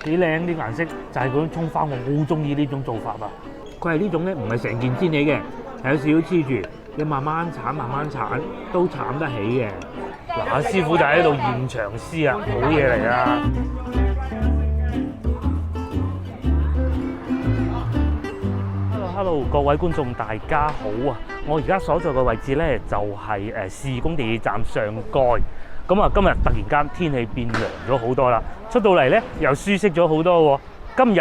幾靚啲顏色，就係嗰種葱花，我好中意呢種做法啊！佢係呢種咧，唔係成件煎起嘅，係有少少黐住，你慢慢剷慢慢剷都剷得起嘅。嗱，師傅就喺度現場撕啊，好嘢嚟啊！ Hello， 各位觀眾大家好啊！我而家所在嘅位置咧就係市義宮地鐵站上蓋。咁啊，今日突然間天氣變涼咗好多啦，出到嚟咧又舒適咗好多喎。今日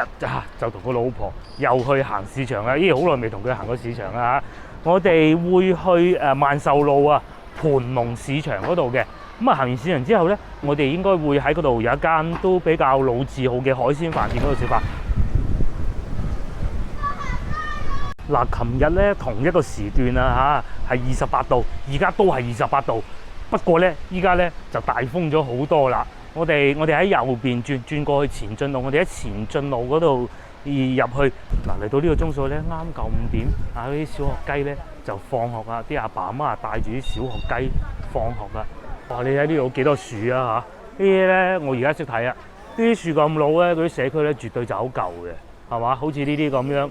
就同個老婆又去行市場啦，咦，好耐未同佢行過市場啦嚇！我哋會去萬壽路啊盤龍市場嗰度嘅。咁啊，行完市場之後咧，我哋應該會喺嗰度有一間都比較老字號嘅海鮮飯店嗰度食飯。 嗱，琴日咧同一個時段啊嚇，係28度，而家都係28度。不過咧，依家咧就大風咗好多啦。我哋喺右邊轉過去前進路，我哋喺前進路嗰度入去。嗱，嚟到呢個鐘數咧，啱夠5點啊！啲小學雞咧就放學啊，啲阿爸阿媽帶住啲小學雞放學啦。哇！你睇呢度幾多樹啊嚇？呢啲咧我而家識睇啊，呢啲樹咁老咧，嗰啲社區咧絕對就好舊嘅，係嘛？好似呢啲咁樣。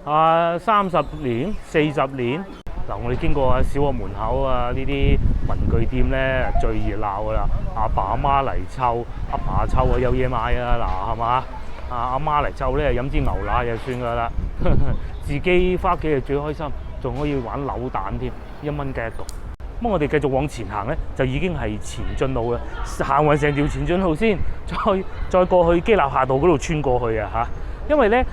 30年、40年嗱，我哋經過小學門口啊，呢啲文具店咧最熱鬧噶啦。阿爸阿媽嚟湊，阿爸湊啊有嘢買啊，嗱係嘛？阿媽嚟湊咧飲支牛奶就算噶啦，自己翻屋企係最開心，仲可以玩扭蛋添，1蚊雞一個。咁我哋繼續往前行咧，就已經係前進路啦，行勻成條前進路先，再過去基立夏道嗰度穿過去啊嚇。 因為咧，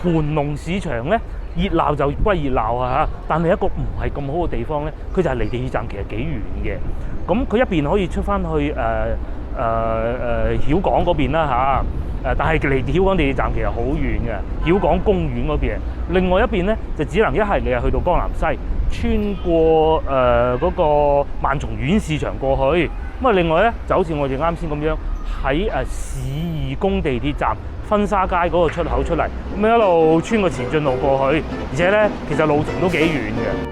盤龍市場咧熱鬧就歸熱鬧啊嚇，但係一個唔係咁好嘅地方咧，佢就係離地鐵站其實幾遠嘅。咁佢一邊可以出翻去曉港嗰邊啦嚇，但係離曉港地鐵站其實好遠嘅，曉港公園嗰邊。另外一邊咧就只能一係你係去到江南西，穿過嗰個萬松苑市場過去。咁啊，另外咧就好似我哋啱先咁樣喺市義宮地鐵站 婚紗街嗰個出口出嚟，咁一路穿個前進路過去，而且咧其實路程都幾遠嘅。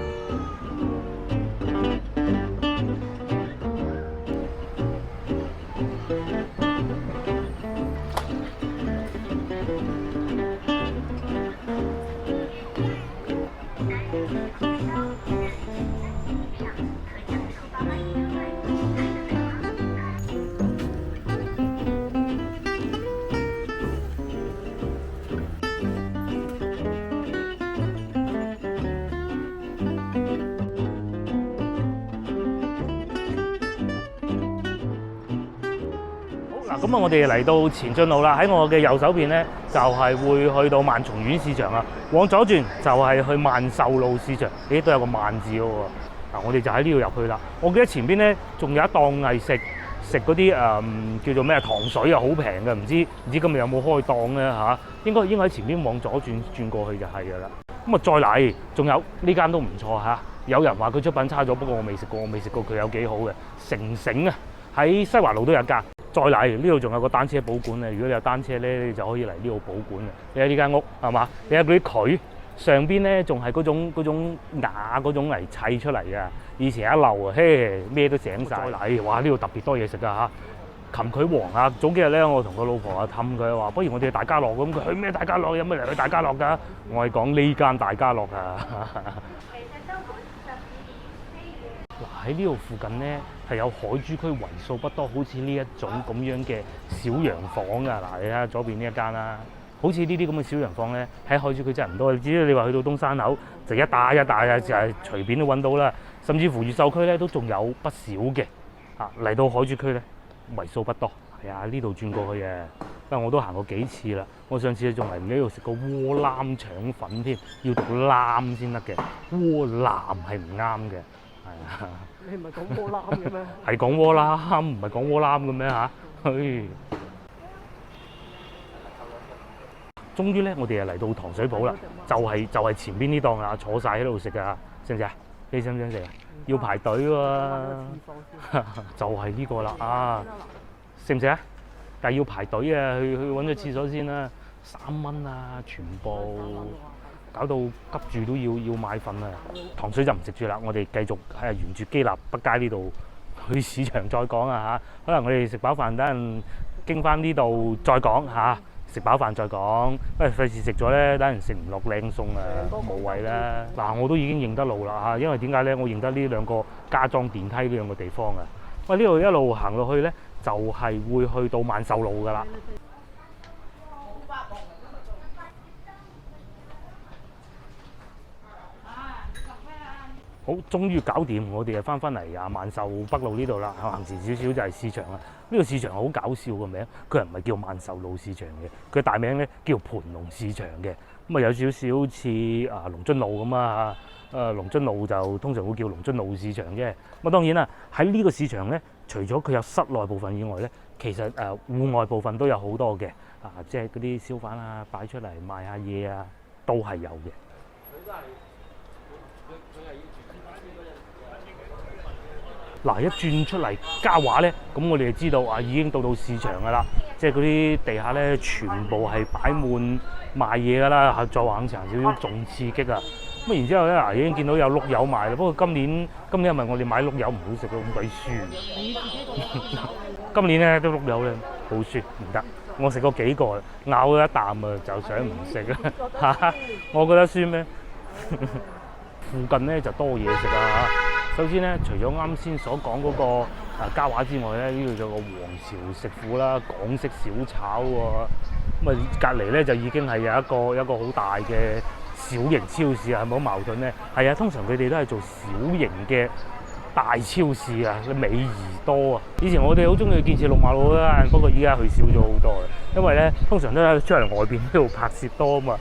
咁啊，我哋嚟到前進路啦，喺我嘅右手邊咧，就係會去到萬松苑市場啊。往左轉就係去萬壽路市場，呢都有個萬字喎。嗱，我哋就喺呢度入去啦。我記得前邊咧仲有一檔係食嗰啲叫做咩糖水啊，好平嘅，唔知今日有冇開檔咧嚇？應該喺前邊往左轉過去就係㗎啦。咁啊，再嚟，仲有呢間都唔錯嚇。有人話佢出品差咗，不過我未食過佢有幾好嘅。成啊，喺西華路都有間。 再嚟呢度仲有個單車保管啊！如果你有單車咧，你就可以嚟呢度保管嘅。你睇呢間屋係嘛？你睇嗰啲渠上邊咧，仲係嗰種瓦嗰種嚟砌出嚟嘅。以前一樓啊，嘿咩都醒晒。再嚟，哇！呢度特別多嘢食㗎嚇。琴渠王啊，早幾日咧，我同個老婆啊氹佢話，不如我哋去大家樂咁。佢去咩大家樂？有咩嚟去大家樂㗎？我係講呢間大家樂啊。嗱，喺呢度附近咧係有海珠區為數不多，好似呢一種咁樣嘅小洋房啊！嗱，你睇下左邊呢一間啦，好似呢啲咁嘅小洋房咧，喺海珠區真係唔多。只要你話去到東山口，就一打啊，就係隨便都揾到啦。甚至乎越秀區咧都仲有不少嘅。啊，嚟到海珠區咧為數不多。係啊，呢度轉過去嘅，因為我都行過幾次啦。我上次仲嚟呢度食個窩腩腸粉添，要讀腩先得嘅，窩腩係唔啱嘅。 你唔係講窩腩嘅咩？係講窩腩，唔係講窩腩嘅咩嚇？終於咧，我哋又嚟到糖水鋪啦，就係前邊呢檔啊，坐晒喺度食啊，識唔識啊？你想唔想食啊？要排隊喎，就係呢個啦啊！食唔食啊？但係要排隊啊，去揾個廁所先啦，3蚊啊，全部。 搞到急住都要買份啊！糖水就唔食住啦，我哋繼續係沿住基立北街呢度去市場再講啊嚇。可能我哋食飽飯，等陣經翻呢度再講嚇。食飽飯再講，不過費事食咗咧，等人食唔落靚餸啊，無謂啦。嗱，我都已經認得路啦嚇，因為點解咧？我認得呢兩個加裝電梯呢兩個地方啊。喂，呢度一路行落去咧，就係會去到萬壽路噶啦。好，終於搞掂，我哋就翻嚟啊萬壽北路呢度啦。行前少少就係市場啦。呢個市場好搞笑個名，佢唔係叫萬壽路市場嘅，佢大名咧叫盤龍市場嘅。咁啊有少少似啊龍津路咁啊嚇。龍津路就通常會叫龍津路市場啫。咁當然啦，喺呢個市場咧，除咗佢有室內部分以外咧，其實戶外部分都有好多嘅。即係嗰啲小販啊擺出嚟賣下嘢啊，都係有嘅。嗱，一轉出嚟嘉華咧，咁我哋就知道啊，已經到市場噶啦。即係嗰啲地下咧，全部係擺滿賣嘢噶啦。再往長少少仲刺激啊！咁然之後咧，嗱已經見到有碌柚賣啦。不過今年係咪我哋買碌柚唔好食咯，咁鬼酸。今年咧啲碌柚咧好酸，唔得。我食過幾個，咬咗一啖啊，就想唔食啦。我覺得酸咩？附近咧就多嘢食啊！首先咧，除咗啱先所講嗰個嘉華之外咧，呢度仲有個皇朝食府啦、港式小炒喎。咁啊，隔離咧就已經係有一個好大嘅小型超市啊，係咪好矛盾咧？係啊，通常佢哋都係做小型嘅大超市啊，美宜多啊。以前我哋好中意建設六馬路啦，不過依家去少咗好多啦，因為咧通常都係出嚟外邊呢度拍攝多啊嘛。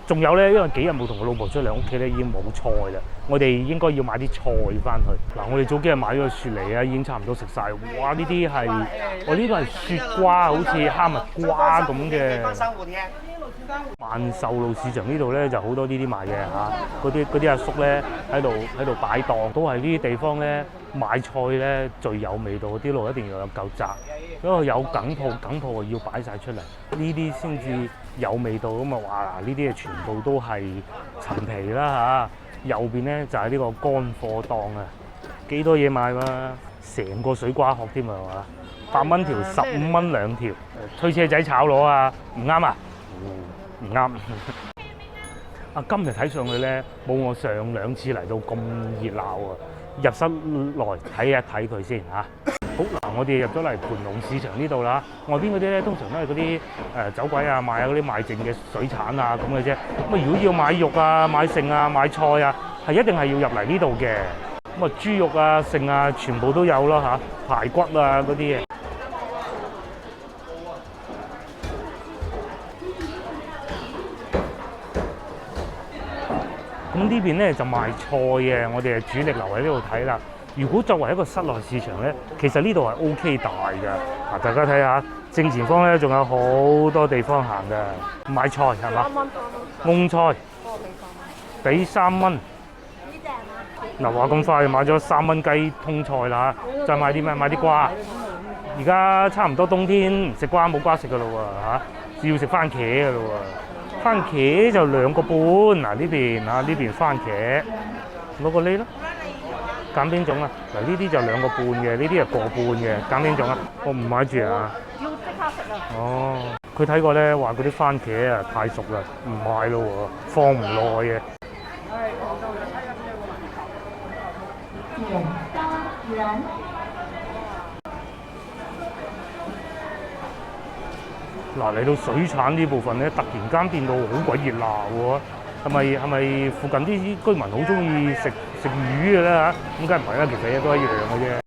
仲有咧，因為幾日冇同個老婆出嚟屋企咧，已經冇菜啦。我哋應該要買啲菜翻去。嗱，我哋早幾日買咗個雪梨啊，已經差唔多食晒。哇！呢啲係我呢個係雪瓜，好似哈密瓜咁嘅。萬壽路市場呢度咧就好多呢啲賣嘅嚇，嗰啲阿叔咧喺度擺檔，都係呢啲地方咧買菜咧最有味道。啲路一定要有夠窄，因為有梗鋪要擺晒出嚟，呢啲先至有味道咁啊！哇！呢啲全部都係陳皮啦嚇，右邊咧就係呢個乾貨檔啊，幾多嘢賣嘛，成個水瓜殼添啊嘛，8蚊條，15蚊兩條，推車仔炒螺啊，唔啱啊！唔啱。啊，今日睇上去咧，冇我上兩次嚟到咁熱鬧啊！入室內睇一睇佢先嚇。好嗱，我哋入咗嚟盤龍市場呢度啦。外邊嗰啲咧，通常都係嗰啲走鬼啊，賣嗰啲賣剩嘅水產啊咁嘅啫。咁啊，如果要買肉啊、買剩啊、買菜啊，係一定係要入嚟呢度嘅。咁啊，豬肉啊、剩啊，全部都有啦嚇，排骨啊嗰啲嘢。咁呢邊咧就賣菜嘅，我哋係主力留喺呢度睇啦。如果作為一個室內市場咧，其實呢度係 OK 大嘅。嗱，大家睇下正前方咧，仲有好多地方行嘅。買菜係嘛？甕菜俾3蚊。嗱，話咁快買咗3蚊雞通菜啦，再買啲咩？買啲瓜。而家差唔多冬天，唔食瓜冇瓜食噶咯喎嚇，要食番茄噶咯喎。番茄就2個半，嗱呢邊番茄攞個呢啦，揀邊種啊？嗱呢啲就2個半嘅，呢啲係個半嘅，揀邊種啊？我唔買住啊！要即刻食啊！哦，佢睇過咧，話嗰啲番茄啊太熟啦，唔買咯喎，放唔耐嘅。嗱，嚟到水產呢部分咧，突然間變到好鬼熱鬧喎！係咪附近啲居民好中意食魚嘅咧嚇？咁梗係唔係啦，其實都一樣嘅啫。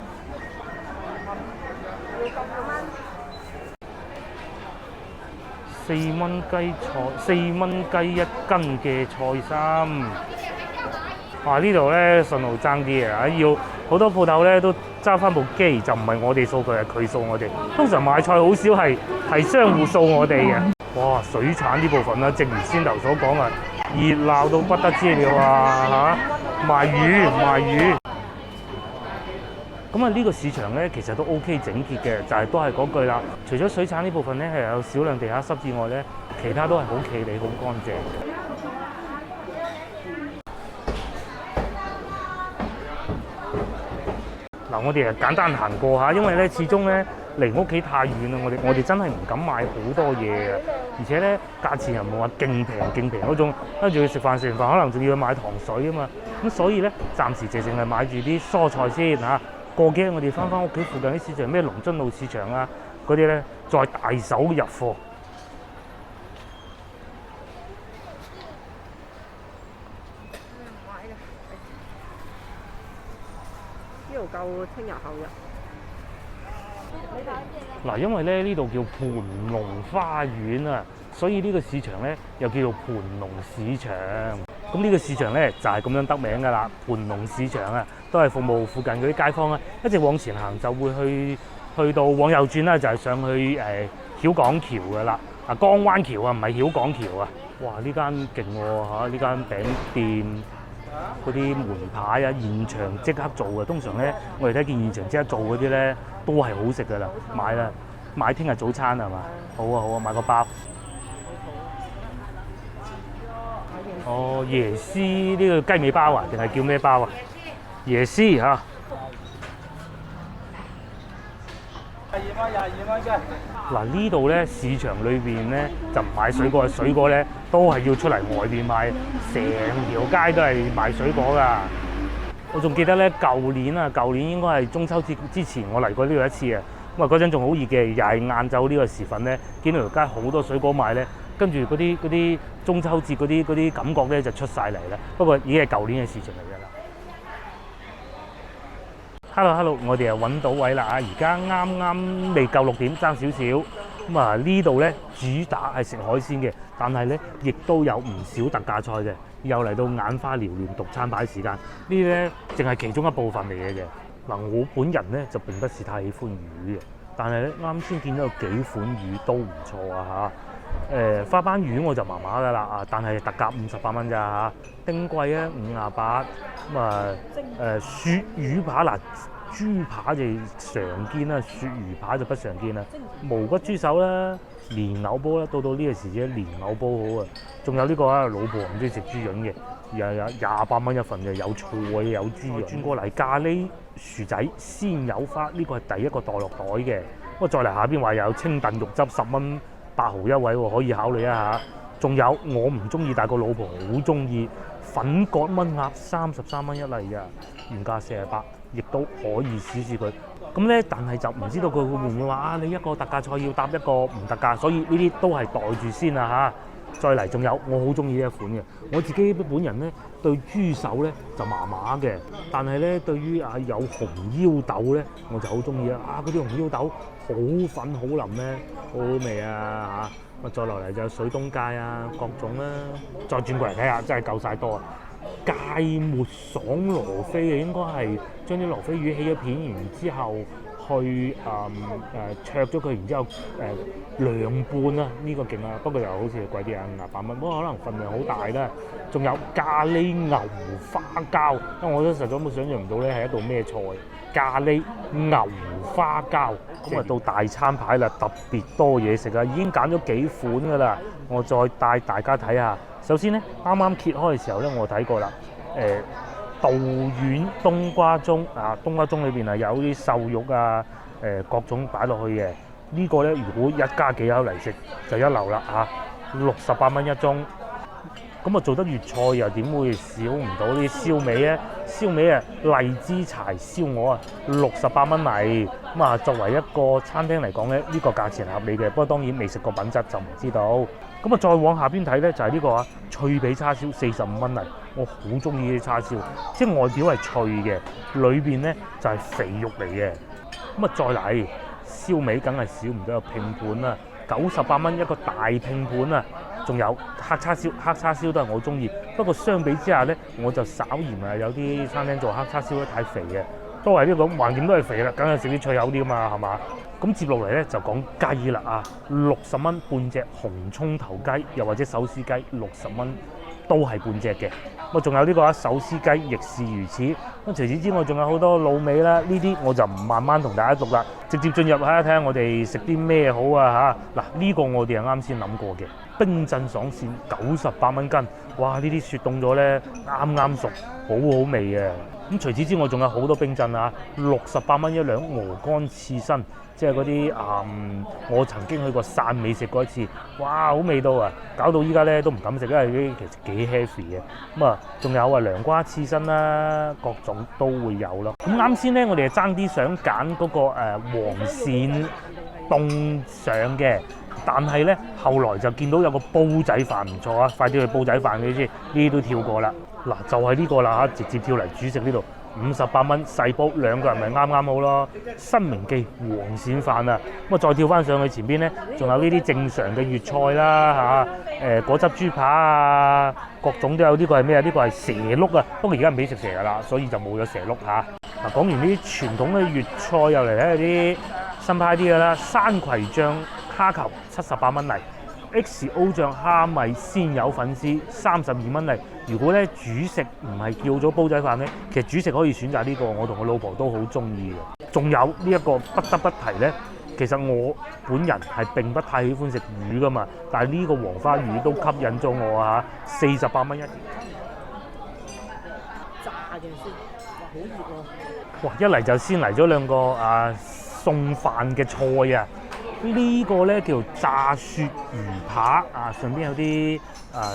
4蚊雞菜，4蚊雞1斤嘅菜心。哇！呢度咧順路爭啲啊，要好多鋪頭咧都揸翻部機，就唔係我哋掃佢，係佢掃我哋。通常買菜好少係商戶掃我哋嘅。哇！水產呢部分啦，正如先頭所講啊，熱鬧到不得之了啊嚇！賣魚。咁啊，呢個市場咧其實都 OK 整潔嘅，就係都係嗰句啦。除咗水產呢部分咧係有少量地下濕之外咧，其他都係好企理、好乾淨嘅。嗱，我哋簡單行過下，因為咧始終咧離屋企太遠啦，我哋真係唔敢買好多嘢嘅，而且咧價錢又冇話勁平嗰種，跟住去食飯可能仲要去買糖水啊嘛，咁所以咧暫時淨係買住啲蔬菜先嚇。過幾日我哋翻屋企附近啲市場，咩龍津路市場啊嗰啲咧，再大手入貨。呢度夠聽日後日。嗱，因為咧呢度叫盤龍花園啊，所以呢個市場咧又叫做盤龍市場。咁呢個市場咧就係咁樣得名㗎啦，盤龍市場啊，都係服務附近嗰啲街坊啊。一直往前行就會去到往右轉啦，就係上去曉港橋㗎啦。啊，江灣橋啊，唔係曉港橋啊。哇！呢間勁喎嚇，呢間餅店嗰啲門牌啊，現場即刻做嘅。通常咧，我哋睇見現場即刻做嗰啲咧，都係好食㗎啦。買啦，買聽日早餐係嘛？好啊，買個包。哦，椰絲呢個雞尾包啊，定係叫咩包啊？椰絲嚇。22蚊嘅。嗱，呢度咧市場裏邊咧就唔買水果，水果咧都係要出嚟外邊買，成條街都係賣水果㗎。我仲記得咧舊年應該係中秋節之前我嚟過呢度一次啊。咁啊嗰陣仲好熱嘅，又係晏晝呢個時分咧，見到條街好多水果賣咧，跟住嗰啲中秋節嗰啲感覺咧就出晒嚟啦。不過已經係舊年嘅事情嚟㗎啦。Hello， 我哋又揾到位啦啊！而家啱未夠6點，爭少少。咁啊呢度咧主打係食海鮮嘅，但係咧亦都有唔少特價菜嘅。又嚟到眼花繚亂獨餐牌時間，呢啲咧淨係其中一部分嚟嘅啫。嗱，我本人咧就並不是太喜歡魚嘅，但係咧啱先見到有幾款魚都唔錯啊嚇。花斑魚我就麻麻㗎啦啊，但係特價58蚊咋嚇。丁貴啊58，咁啊鱈魚扒嗱，豬扒就常見啦，鱈魚扒就不常見啦。無骨豬手啦，蓮藕煲啦，到呢個時節蓮藕煲好啊。仲有呢個啊，老婆唔中意食豬潤嘅，又28蚊一份嘅，有菜有豬潤。轉過嚟咖喱薯仔鮮有花，呢個係第一個袋落袋嘅。不過再嚟下邊話有清燉肉汁10蚊8毫一位喎，可以考慮一下。仲有我唔中意，但個老婆好中意粉葛炆鴨33蚊一例㗎，原價48，亦都可以試試佢。咁咧，但係就唔知道佢會唔會話啊？你一個特價菜要搭一個唔特價，所以呢啲都係袋住先啊嚇。再嚟，仲有我好中意呢一款嘅，我自己本人咧對豬手咧就麻麻嘅，但係咧對於啊有紅腰豆咧我就好中意啊！啊嗰啲紅腰豆好粉好腍咧，好好味啊嚇！再落嚟就有水東街啊，各種啦。再轉過嚟睇下，真係夠晒多啊！芥末爽羅非嘅，應該係將啲羅非魚起咗片，然之後去灼咗佢，然之後涼拌啦，呢個勁啊！不過又好似貴啲啊，58蚊，不過可能份量好大啦。仲有咖喱牛花膠，因為我都實在冇想象唔到咧係一道咩菜。咖喱牛花膠，咁啊到大餐牌啦，特別多嘢食啊！已經揀咗幾款㗎啦，我再帶大家睇下。首先咧，啱啱揭開嘅時候咧，我睇過啦。道丸冬瓜盅啊，冬瓜盅裏邊啊有啲瘦肉啊，各種擺落去嘅。呢個咧，如果一家幾口嚟食就一流啦嚇，68蚊一盅。咁啊做得粵菜又點會少唔到啲燒味咧？燒味啊，荔枝柴燒鵝啊，68蚊嚟。咁啊作為一個餐廳嚟講咧，呢個價錢合理嘅。不過當然未食過品質就唔知道。咁啊再往下邊睇咧，就係呢個啊脆皮叉燒45蚊嚟。我好中意啲叉燒，即係外表係脆嘅，裏邊咧就係肥肉嚟嘅。咁啊再嚟燒味，梗係少唔到有拼盤啦，98蚊一個大拼盤啊！仲有黑叉燒都係我中意。不過相比之下咧，我就稍嫌啊有啲餐廳做黑叉燒咧太肥嘅，都係呢個橫掂都係肥啦，梗係食啲脆口啲㗎嘛，係嘛？咁接落嚟咧就講雞啦啊，60蚊半隻紅葱頭雞，又或者手撕雞60蚊都係半隻嘅。咁仲有呢個手撕雞亦是如此。咁除此之外，仲有好多滷味啦，呢啲我就唔慢慢同大家讀啦，直接進入睇下我哋食啲咩好啊嚇！嗱，呢個我哋係啱先諗過嘅，冰鎮爽鱔98蚊斤，哇！呢啲雪凍咗咧，啱啱熟，好好味嘅。咁除此之外，仲有好多冰鎮啊，68蚊一兩鵝肝刺身，即係嗰啲我曾經去過汕尾食過一次，哇，好味道啊！搞到依家咧都唔敢食，因為啲其實幾 heavy 嘅。咁啊，仲有啊涼瓜刺身啦，各種都會有咯。咁啱先咧，我哋係爭啲想揀嗰個黃鱔凍上嘅。但係咧，後來就見到有個煲仔飯唔錯啊！快啲去煲仔飯，你知呢啲都跳過啦。嗱，就係呢個啦嚇，直接跳嚟主食呢度，58蚊細煲，兩個人咪啱啱好咯。新明記黃鱔飯啊，咁啊再跳翻上去前邊咧，仲有呢啲正常嘅粵菜啦嚇，果汁豬扒啊，各種都有。呢個係咩啊？呢個係蛇碌啊，不過而家唔俾食蛇噶啦，所以就冇咗蛇碌嚇。嗱，講完呢啲傳統嘅粵菜，又嚟睇下啲新派啲嘅啦，山葵醬蝦球78蚊嚟 ，XO 醬蝦米鮮有粉絲32蚊嚟。如果咧主食唔係叫咗煲仔飯咧，其實主食可以選擇呢個，我同我老婆都好中意嘅。仲有呢一個不得不提咧，其實我本人係並不太喜歡食魚噶嘛，但係呢個黃花魚都吸引咗我啊！48蚊一條。炸嘅先，哇，好熱喎！哇！一嚟就先嚟咗兩個送飯嘅菜啊！呢個咧叫炸雪魚扒啊，上邊有啲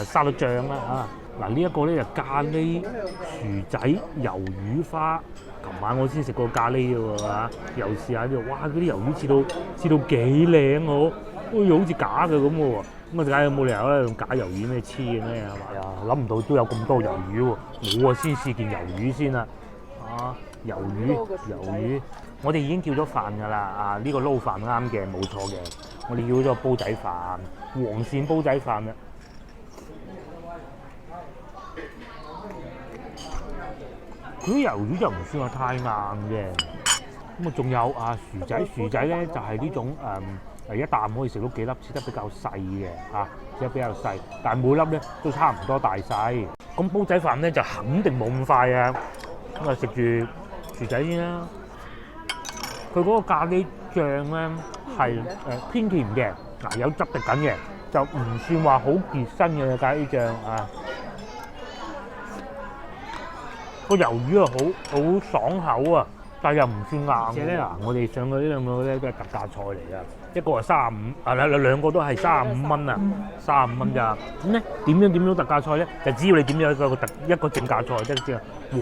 沙律醬啦嚇。嗱，呢一個咧就咖喱薯仔魷魚花。琴晚我先食過咖喱嘅喎嚇，又試下呢度。哇！嗰啲魷魚切到幾靚喎，好似假嘅咁嘅喎。咁啊，梗係冇理由咧用假魷魚咩黐嘅咩係嘛？諗唔到都有咁多魷魚喎，我先試件魷魚先啦。魷魚，我哋已經叫咗飯㗎啦，呢個撈飯啱嘅，冇錯嘅。我哋叫咗煲仔飯，黃鱔煲仔飯啊。佢啲魷魚就唔算話太硬嘅。咁啊，仲有薯仔咧就係呢種一啖可以食到幾粒，切得比較細嘅切得比較細，但係每粒咧都差唔多大細。咁煲仔飯咧就肯定冇咁快啊。咁啊，食住薯仔先啦，佢嗰個咖喱醬咧係偏甜嘅，有汁滴緊嘅，就唔算話好結身嘅咖喱醬啊。個魷魚啊好爽口啊，但係又唔算硬。而且咧我哋上嘅呢兩個咧都係特價菜嚟㗎，一個係35，兩個都係35蚊啊，35蚊咋。咁咧點樣特價菜咧？就只要你點樣一個正價菜即係黃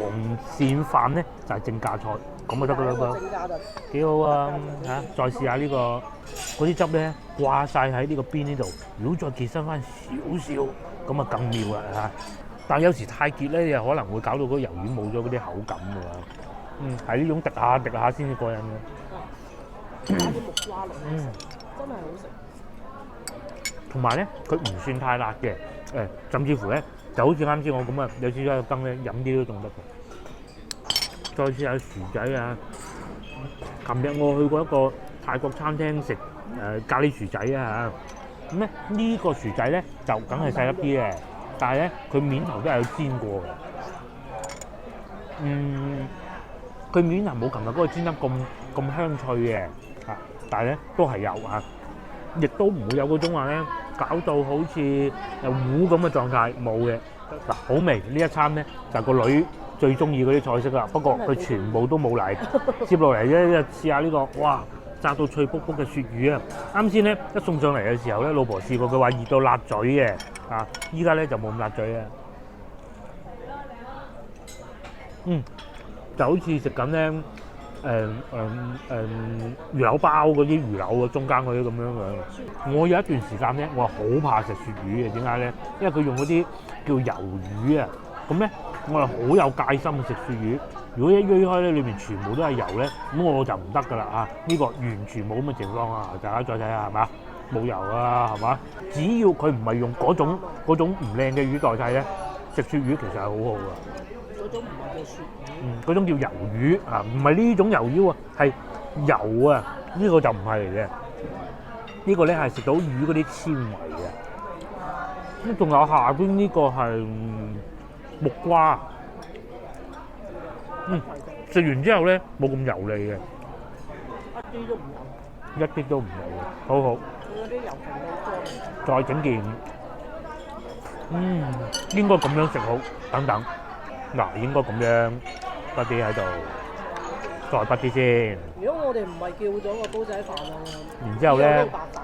鱔飯咧就係正價菜，咁就得㗎啦噃。幾好啊嚇！再試下呢個嗰啲汁咧掛晒喺呢個邊呢度，如果再結身翻少少，咁啊更妙啦嚇！但係有時太結咧，又可能會搞到嗰魷魚冇咗嗰啲口感㗎喎。係呢種滴下先至過癮嘅。加啲木瓜落去，真係好食。同埋咧，佢唔算太辣嘅，甚至乎咧就好似啱先我咁啊，有少少羹咧飲啲都仲得嘅。再試下薯仔啊！琴日我去過一個泰國餐廳食咖喱薯仔啊嚇，咁咧呢個薯仔咧就梗係細粒啲嘅。但係咧，佢面頭都係有煎過嘅。佢面頭冇琴日嗰個煎得咁香脆嘅但係咧都係有亦都唔會有嗰種話咧搞到好似糊咁嘅狀態，冇嘅。嗱，好味呢一餐咧就係個女最中意嗰啲菜式啦。不過佢全部都冇嚟，接落嚟咧試下呢個，哇！炸到脆卜卜嘅鱈魚啊！啱先咧一送上嚟嘅時候咧，老婆試過，佢話熱到辣嘴嘅依家咧就冇咁辣嘴啊。就好似食緊咧魚柳包嗰啲魚柳啊，中間嗰啲咁樣樣。我有一段時間咧，我係好怕食鱈魚嘅，點解咧？因為佢用嗰啲叫魷魚啊，咁咧我係好有戒心去食鱈魚。如果一鋥開咧，裏面全部都係油咧，咁我就唔得㗎啦呢個完全冇咁嘅情況啊！大家再睇下係嘛，冇油啊係嘛？只要佢唔係用嗰種唔靚嘅魚代替咧，食鱈魚其實係好好㗎。嗰種唔係叫鱈魚，嗰種叫魷魚唔係呢種魷魚啊，係油啊，呢個就唔係嚟嘅。呢個咧係食到魚嗰啲纖維嘅。咁仲有下邊呢個係木瓜。食完之後咧冇咁油膩嘅，一啲都唔油，一啲都唔油嘅，好好。嗰啲油份好多。再整件，應該咁樣食好，等等，應該咁樣筆啲喺度，再筆啲先。如果我哋唔係叫咗個煲仔飯啊，然之後咧叫白飯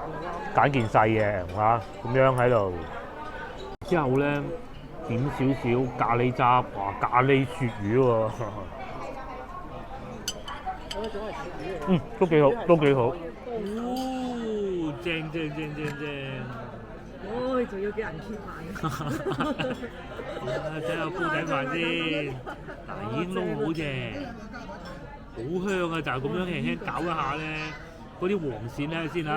啱。揀件細嘅嚇，咁樣喺度。之後咧點少少咖喱汁，哇！咖喱鱈魚喎，嗰種係鱈魚嚟。嗯，都幾好，都幾好。哦，正。哦，仲要叫人揭埋。睇下煲仔飯先，嗱已經撈好嘅，好香啊！就係咁樣輕輕攪一下咧，嗰啲黃鱔咧先嚇，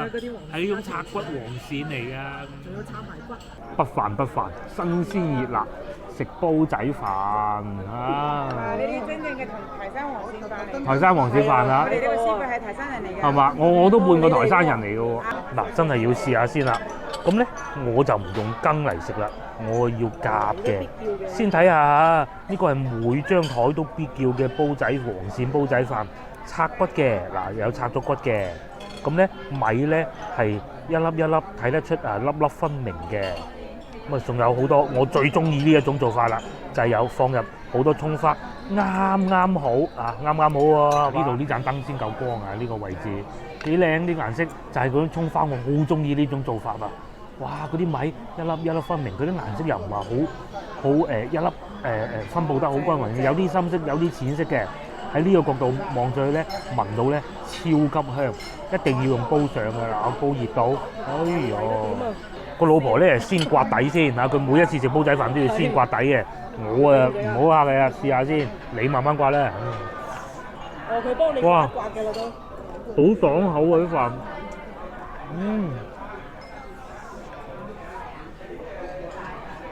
係呢種拆骨黃鱔嚟㗎。仲有炒排骨。不煩，新鮮熱辣，食煲仔飯啊！呢啲真正嘅台山黃鱔飯嚟。台山黃鱔飯啊我！哋呢個師傅係台山人嚟嘅。係嘛？我都半個台山人嚟嘅喎。嗱，真係要試下先啦。咁咧，我就唔用羹嚟食啦，我要夾嘅。先睇下呢個係每張台都必叫嘅煲仔黃鱔煲仔飯，拆骨嘅。嗱，有拆咗骨嘅。咁咧米咧係一粒一粒睇得出粒粒分明嘅。咁啊，仲有好多我最中意呢一種做法啦，就係有放入好多葱花，啱啱好啊，啱啱好喎。呢度呢盞燈先夠光啊，呢個位置幾靚啲顏色，就係嗰種葱花，我好中意呢種做法啊！哇，嗰啲米一粒一粒分明，嗰啲顏色又唔係好一粒分佈得好均勻，有啲深色，有啲淺色嘅。喺呢個角度望上去咧，聞到咧超級香，一定要用煲上㗎啦，煲熱到，哎呦！個老婆咧先刮底先嚇，佢每一次食煲仔飯都要先刮底嘅。我啊唔好客氣啊，試下先，你慢慢刮啦。哦，佢幫你刮嘅啦都。好爽口啊啲飯，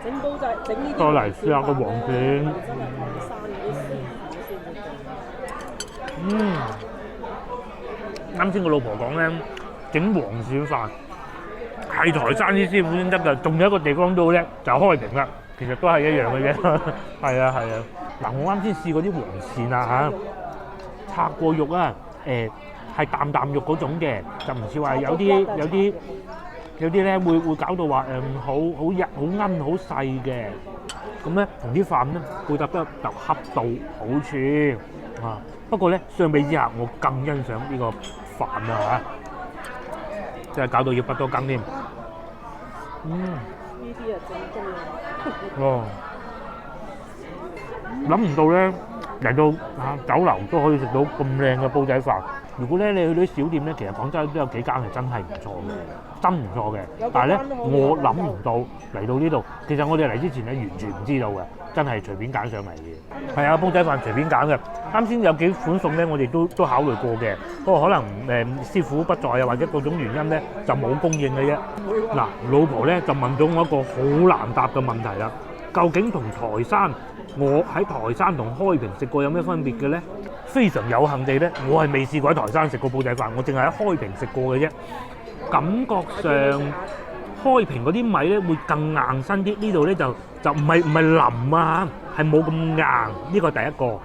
整煲仔整呢啲。再嚟試下個黃鱔。真係台山嗰啲師傅先至勁。啱先個老婆講咧，整黃鱔飯係台山啲師傅先得㗎，仲有一個地方都好叻，就開平啦。其實都係一樣嘅啫。係啊。嗱，我啱先試過啲黃鱔啊嚇，拆過肉啊，係啖肉嗰種嘅，就唔似話有啲咧會搞到話好日好奀好細嘅。咁咧同啲飯咧配搭得就恰到好處啊。不過咧相比之下，我更欣賞呢個飯啊嚇，即係搞到要不多羹添。呢啲啊正宗啊！哦，諗唔到咧嚟到酒樓都可以食到咁靚嘅煲仔飯。如果咧你去到啲小店咧，其實廣州都有幾間係真係唔錯嘅，真唔錯嘅。但係咧我諗唔到嚟到呢度，其實我哋嚟之前咧完全唔知道嘅，真係隨便揀上嚟嘅。係啊，煲仔飯隨便揀嘅。啱先有幾款餸咧，我哋都考慮過嘅，不過可能師傅不在啊，或者各種原因咧就冇供應嘅啫。嗱，老婆咧就問咗我一個好難答嘅問題啦，究竟同台山我喺台山同開平食過有咩分別嘅咧？非常有幸地咧，我係未試過喺台山食過煲仔飯，我淨係喺開平食過嘅啫。感覺上開平嗰啲米咧會更硬身啲，呢度咧就唔係腍啊，係冇咁硬。呢個第一個。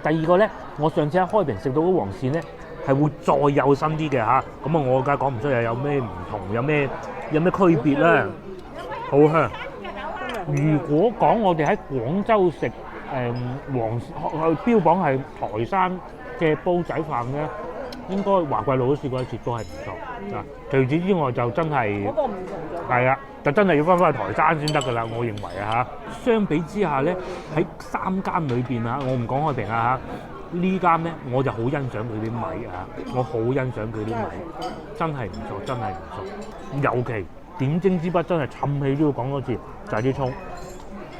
第二個咧，我上次喺開平食到嗰黃鱔咧係會再幼身啲嘅嚇。咁啊，我梗係講唔出又有咩唔同，有咩區別啦。好香。如果講我哋喺廣州食標榜係台山嘅煲仔飯咧，應該華貴路都試過一次，都係唔錯。嗱，除此之外就真係嗰個唔同咗。係啊，就真係要翻去台山先得㗎啦，我認為啊嚇。相比之下咧，喺三間裏邊啊，我唔講開平啊嚇，呢間咧我就好欣賞佢啲米啊，我好欣賞佢啲米，真係唔錯，真係唔錯。尤其點睛之筆真係冚氣都要講多次，就係啲葱。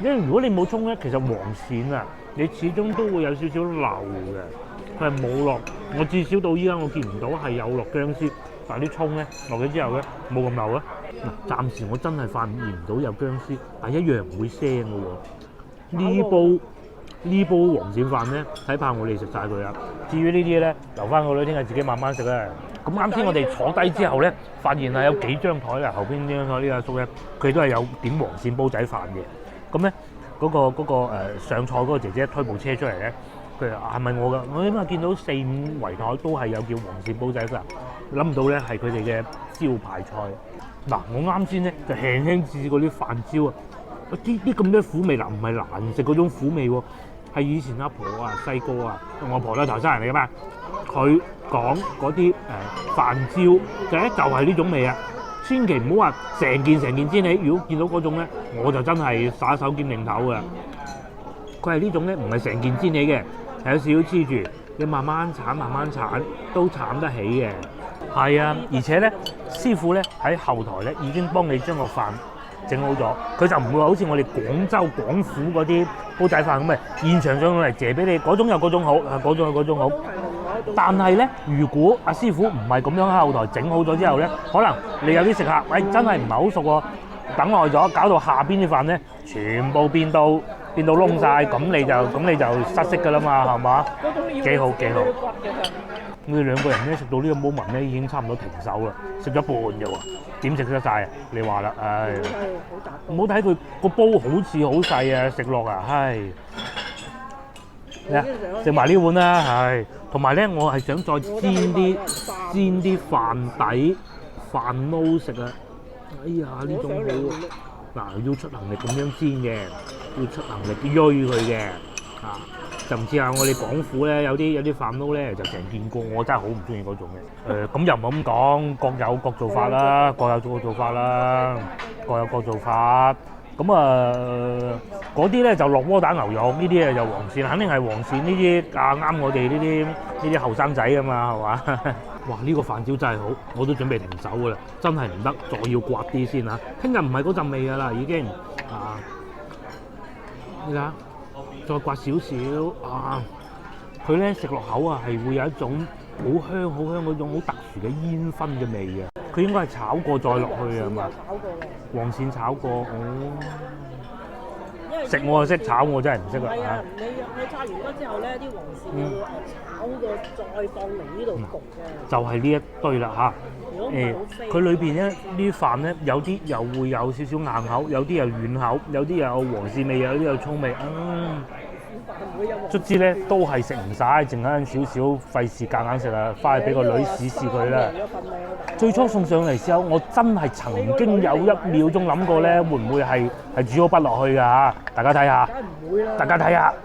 因為如果你冇葱咧，其實黃鱔啊，你始終都會有少少流嘅，佢係冇落。我至少到依家我見唔到係有落薑絲，但係啲葱咧落咗之後咧冇咁流啊。嗱，暫時我真係發現唔到有薑絲，但係一樣唔會腥嘅喎。呢煲黃鱔飯咧，睇怕我哋食晒佢啦。至於呢啲咧，留翻個女聽日自己慢慢食啦。咁啱先我哋坐低之後咧，發現係有幾張台啦，後邊呢張台呢阿叔咧，佢都係有點黃鱔煲仔飯嘅。咁咧嗰個上菜嗰個姐姐推部車出嚟咧，佢話係咪我㗎？我因為見到4、5圍台都係有叫黃鱔煲仔飯，諗唔到咧係佢哋嘅招牌菜。嗱，我啱先咧就輕輕試過啲飯焦啊，啲咁多苦味嗱，唔係難食嗰種苦味喎，係以前阿婆啊細個啊，我婆都係台山人嚟噶嘛，佢講嗰啲飯焦就係呢種味啊！千祈唔好話成件煎起，如果見到嗰種咧，我就真係耍手兼擰頭㗎。佢係呢種咧，唔係成件煎起嘅，係有少少黐住，你慢慢剷都剷得起嘅。係啊，而且咧，師傅咧喺後台咧已經幫你將個飯整好咗，佢就唔會話好似我哋廣州廣府嗰啲煲仔飯咁嘅現場上嚟謝俾你，嗰種有嗰種好，嗰種有嗰種好。但係咧，如果阿師傅唔係咁樣喺後台整好咗之後咧，可能你有啲食客，真係唔係好熟喎，等耐咗，搞到下邊啲飯咧全部變到燶晒，咁你就失色㗎啦嘛，係嘛？幾好。我哋兩個人咧食到呢個 moment 咧已經差唔多停手啦，食咗一半啫喎，點食得晒啊？你話啦，唉，唔好睇佢個煲好似好細啊，食落啊，唉，食埋呢碗啦，係，同埋咧我係想再煎啲飯底飯撈食啊！哎呀，呢種好嗱，要出能力咁樣煎嘅，要出能力鋥佢嘅啊！就唔似啊！我哋廣府咧有啲飯撈咧就成件過，我真係好唔中意嗰種嘅。咁又唔好咁講，各有各做法啦，各有各做法。咁嗰啲咧就落窩打牛肉，呢啲就黃鱔，肯定係黃鱔呢啲啱我哋呢啲後生仔啊嘛，係嘛？哇！呢個飯焦真係好，我都準備停手㗎啦，真係唔得，再要刮啲先嚇。聽日唔係嗰陣味㗎啦，已經啊！你睇下。再刮少少啊！佢咧食落口啊，係會有一種好香嗰種好特殊嘅煙燻嘅味嘅。佢應該係炒過再落去啊嘛。黃鱔炒過，哦。食我就識炒，我真係唔識啦嚇。你炸完咗之後咧，啲黃鱔要炒過再放嚟呢度焗嘅。就係呢一堆啦嚇。佢裏邊咧啲飯咧有啲又會有少少硬口，有啲又軟口，有啲又有黃鱔味，有啲有葱味。卒之咧都係食唔晒，剩翻少少，費事夾硬食啊！翻去俾個女試佢啦。最初送上嚟時候，我真係曾經有1秒鐘諗過咧，會唔會係煮好筆落去㗎嚇？大家睇下，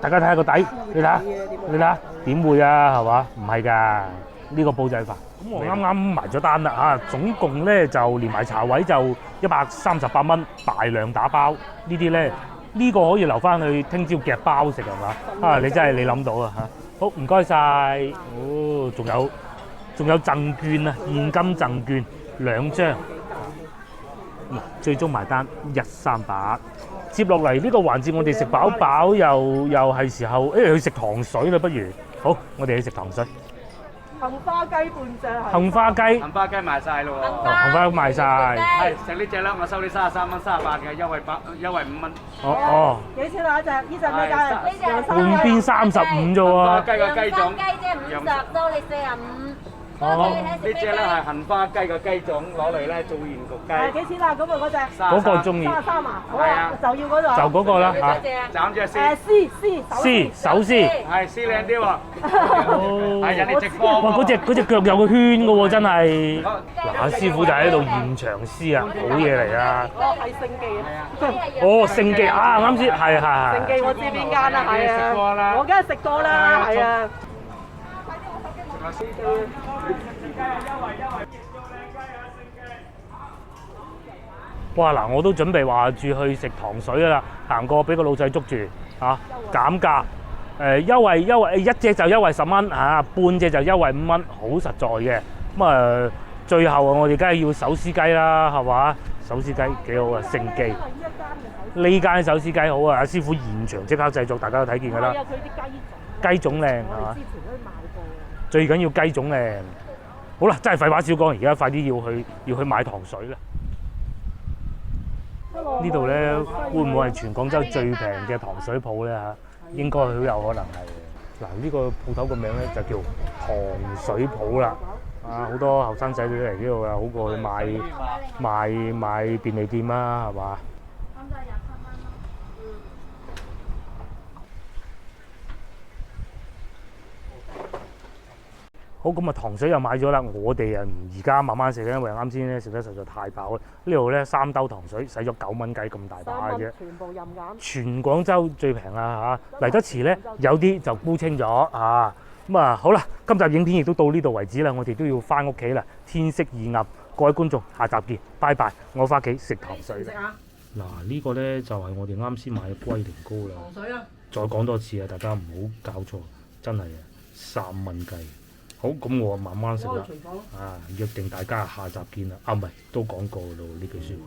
大家睇下個底，你睇下，點會啊？係嘛？唔係㗎，呢個煲仔飯。咁我啱啱埋咗單啦嚇，總共咧就連埋茶位就138蚊，大量打包呢啲咧。呢個可以留翻去聽朝夾包食係嘛？啊，你真係你諗到啊嚇！好，唔該晒。哦，仲有贈券啊，現金贈券2張。最終埋單138。接落嚟呢個環節，我哋食飽又係時候，去食糖水啦，不如好，我哋去食糖水。杏花雞半隻係。杏花雞賣晒咯喎。杏花賣晒。係食呢只啦，我收你33蚊38嘅，優惠5蚊。哦。幾錢啊？一隻？呢隻咩雞？半邊35啫喎。雞個雞種。50到你45。呢只咧係杏花雞嘅雞種，攞嚟咧做鹽焗雞。幾錢啊？咁啊嗰隻。嗰個中意。33啊？好啊，就要嗰度。就嗰個啦嚇。斬隻絲。絲手絲。係絲靚啲喎。係人哋直播。哇！嗰隻腳有個圈嘅喎，真係。嗱，師傅就喺度現場絲啊，好嘢嚟啊！係聖記啊！哦，聖記啊，啱先，係。聖記我知邊間啦，係啊。我梗係食過啦，係啊。哇！嗱，我都準備話住去食糖水㗎啦，行過俾個老細捉住嚇，減價優惠一隻就優惠10蚊嚇，半隻就優惠5蚊，好實在嘅。咁最後啊，我哋梗係要手撕雞啦，係嘛？手撕雞幾好啊，聖記呢間手撕雞好啊，阿師傅現場即刻製作，大家都睇見㗎啦。雞種靚係嘛？最緊要雞種靚。好啦，真係廢話少講，而家快啲要去買糖水啦。呢度咧會唔會係全廣州最平嘅糖水鋪咧嚇？應該好有可能係。嗱，呢個鋪頭個名咧就叫糖水鋪啦。啊，好多後生仔女嚟呢度啊，好過去買便利店啦，係嘛？好咁啊，糖水又買咗啦。我哋啊而家慢慢食咧，因為啱先咧食得實在太飽啦。呢度咧3兜糖水使咗9蚊雞咁大把嘅啫。全部任揀。全廣州最平啦嚇，嚟得遲咧有啲就沽清咗啊。咁啊好啦，今集影片亦都到呢度為止啦，我哋都要翻屋企啦，天色已暗。各位觀眾，下集見，拜拜！我翻屋企食糖水啦。啊！嗱，呢個咧就係我哋啱先買嘅龜苓膏啦。糖水啊！再講多次啊，大家唔好搞錯，真係啊3蚊雞。好，咁我慢慢食啦。啊，約定大家下集見啦。啊，唔係都講過咯呢句説話。